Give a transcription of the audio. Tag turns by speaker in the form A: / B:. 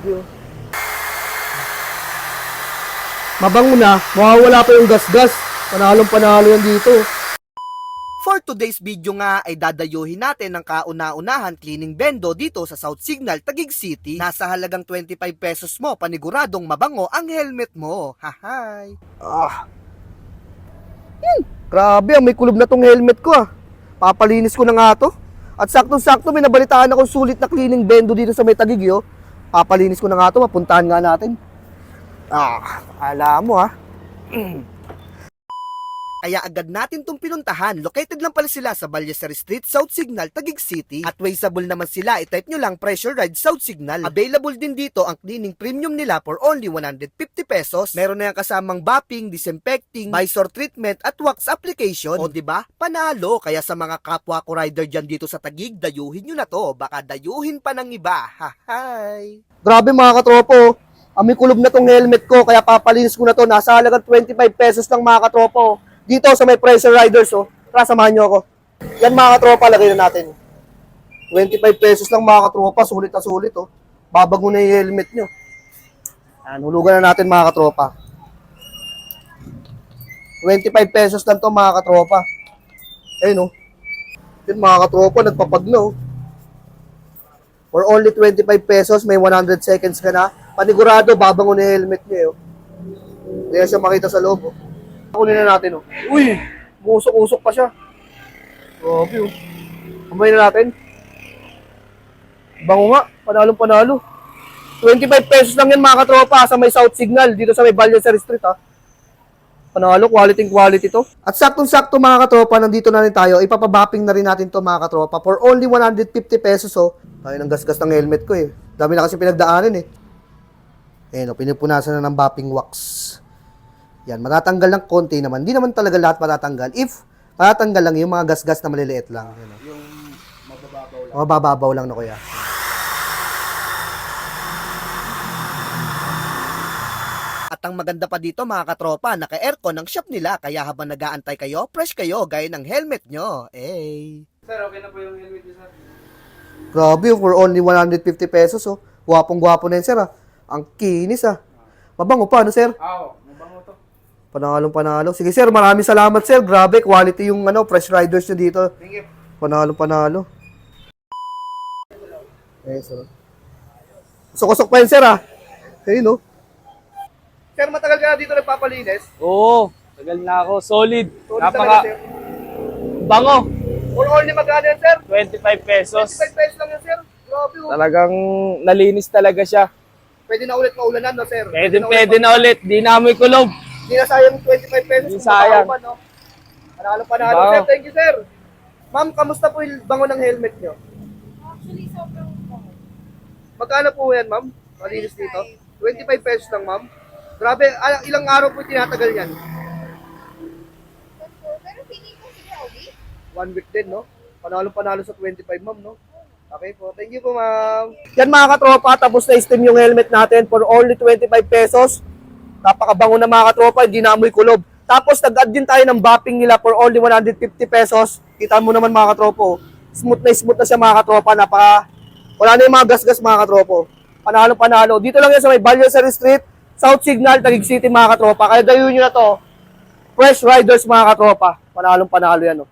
A: Grabe oh. Mabango na, mawawala pa yung gas-gas. Panalong panalo yan dito.
B: For today's video nga ay dadayuhin natin ng kauna-unahan cleaning bendo dito sa South Signal, Taguig City. Nasa halagang 25 pesos mo, paniguradong mabango ang helmet mo. Hahay!
A: Grabe, may kulob na tong helmet ko ah. Papalinis ko na nga to. At saktong-sakto may nabalitaan akong sulit na cleaning bendo dito sa may Taguig oh. Papalinis ko na nga to, mapuntahan nga natin. Alam mo ha.
B: Kaya agad natin itong pinuntahan. Located lang pala sila sa Ballester Street, South Signal, Taguig City. At wasteable naman sila. I-type nyo lang Pressure Ride South Signal. Available din dito ang cleaning premium nila for only 150 pesos. Meron na yung kasamang buffing, disinfecting, Mysore treatment at wax application. O diba? Panalo. Kaya sa mga kapwa ko rider dyan dito sa Taguig, dayuhin nyo na to. Baka dayuhin pa ng iba. Hahay!
A: Grabe mga katropo. May kulob na tong helmet ko, kaya papalinis ko na to. Nasa halagang 25 pesos lang mga katropo. Dito sa may Pressure Riders, oh. Tara, samahan nyo ako. Yan mga katropa, lagay na natin. 25 pesos lang mga katropa, sulit na sulit, oh. Babago na yung helmet nyo. Yan, hulugan na natin mga katropa. 25 pesos lang to mga katropa. Ayun, oh. Yan mga katropa, nagpapagno, oh. For only 25 pesos, may 100 seconds ka na. Panigurado, babango na yung helmet nyo, oh. Hindi siya makita sa loob, oh. Kunin na natin, oh. Uy! Musok-usok pa siya. Grabe, oh. Kamay na natin. Bango nga. Panalong-panalo. 25 pesos lang yan, mga katropa, sa may South Signal, dito sa may Ballester Street, ha. Panalo, quality to. At saktong-sakto, mga katropa, nandito na rin tayo. Ipapabapping na rin natin to, mga katropa. For only 150 pesos, oh. Tayo ng gas-gas ng helmet ko, eh. Dami na kasi pinagdaanan, eh. Ayan, oh, pinupunasan na ng bapping wax. Yan, matatanggal ng konti naman. Hindi naman talaga lahat matatanggal. If matatanggal lang yung mga gas-gas na maliliit lang. Yan, oh.
B: Yung mabababaw lang.
A: Mabababaw lang na kuya.
B: At ang maganda pa dito mga katropa, naka-aircon ang shop nila. Kaya habang nag-aantay kayo, fresh kayo gaya ng helmet nyo. Hey.
C: Sir, okay na po yung helmet niyo, sir.
A: Grabe, for only 150 pesos, oh. Gwapong-gwapo na yun, sir, ah. Ang kinis, ah. Mabango pa, ano, sir?
C: Oo, mabango to.
A: Panalong-panalo. Sige, sir, maraming salamat, sir. Grabe, quality yung fresh riders nyo dito.
C: Thank you.
A: Panalong-panalo. Eh, sir. Usok-usok pa yun, sir, ah. Ayun, no? Sir, matagal ka na dito nagpapalinis?
C: Oo, tagal na ako. Solid.
A: Solid talaga,
C: Napaka
A: sir.
C: bango.
A: For only magkano yan, sir?
C: 25 pesos.
A: 25 pesos lang yan, sir. Grabe, oh.
C: Talagang nalinis talaga siya.
A: Pwede na ulit maulanan, no, sir?
C: Pwede na ulit. Di na amoy kulob.
A: Hindi na sayang 25 pesos.
C: Hindi sayang.
A: Pa, no? Panalo,
C: Wow.
A: sir. Thank you, sir. Ma'am, kamusta po yung bango ng helmet nyo?
D: Actually, sobrang bango.
A: Magkano po yan, ma'am? Malinis dito? 25 pesos lang, ma'am. Grabe, ilang araw po tinatagal yan?
D: Pero feeling ko sige, Obi.
A: 1 week din, no? Panalo sa 25, ma'am, no? Okay po. Thank you po, ma'am. Yan mga katropa, tapos na steam yung helmet natin for only 25 pesos. Napakabango na mga katropa, hindi na amoy kulob. Tapos nag-add din tayo ng bapping nila for only 150 pesos. Kita mo naman mga katropo. Smooth na siya mga katropa. Wala na yung mga gas-gas mga katropo. Panalo. Dito lang yan sa may Ballester Street, South Signal, Taguig City mga katropa. Kaya dayuhin nyo na to. Fresh Riders mga katropa. Panalo yan, no?